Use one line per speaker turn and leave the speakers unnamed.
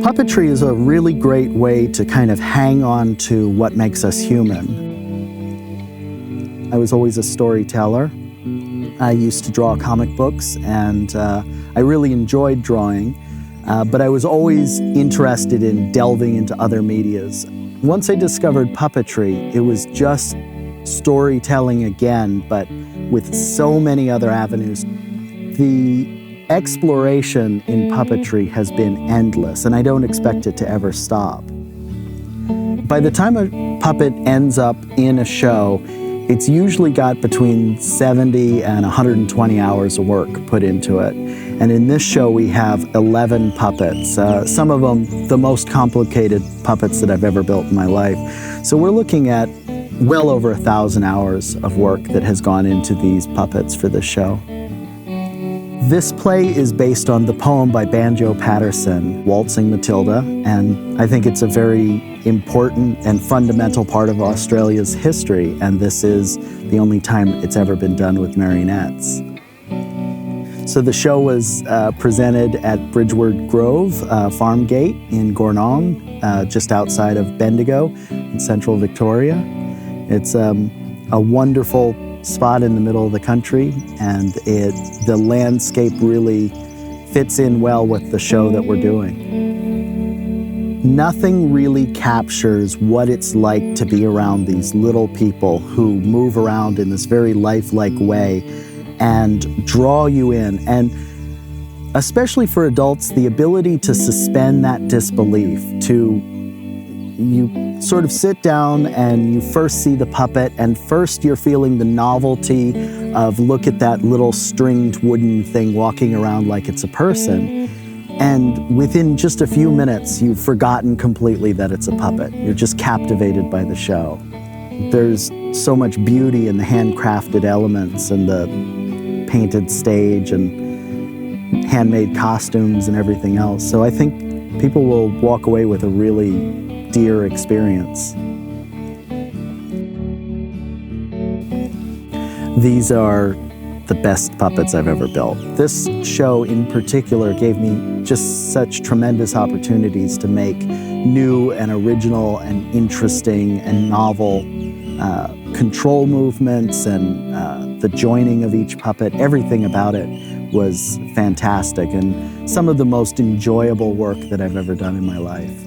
Puppetry is a really great way to kind of hang on to what makes us human. I was always a storyteller. I used to draw comic books, and I really enjoyed drawing, but I was always interested in delving into other medias. Once I discovered puppetry, it was just storytelling again, but with so many other avenues. The exploration in puppetry has been endless, and I don't expect it to ever stop. By the time a puppet ends up in a show, it's usually got between 70 and 120 hours of work put into it. And in this show, we have 11 puppets, some of them the most complicated puppets that I've ever built in my life. So we're looking at well over 1,000 hours of work that has gone into these puppets for this show. This play is based on the poem by Banjo Patterson, Waltzing Matilda, and I think it's a very important and fundamental part of Australia's history, and this is the only time it's ever been done with marionettes. So the show was presented at Bridgeward Grove Farm Gate in Gornong, just outside of Bendigo in central Victoria. It's a wonderful spot in the middle of the country, and the landscape really fits in well with the show that we're doing. Nothing really captures what it's like to be around these little people who move around in this very lifelike way and draw you in. And especially for adults, the ability to suspend that disbelief, you sort of sit down and you first see the puppet, and first you're feeling the novelty of, look at that little stringed wooden thing walking around like it's a person. And within just a few minutes, you've forgotten completely that it's a puppet. You're just captivated by the show. There's so much beauty in the handcrafted elements and the painted stage and handmade costumes and everything else. So I think people will walk away with a really dear experience. These are the best puppets I've ever built. This show in particular gave me just such tremendous opportunities to make new and original and interesting and novel control movements, and the joining of each puppet. Everything about it was fantastic, and some of the most enjoyable work that I've ever done in my life.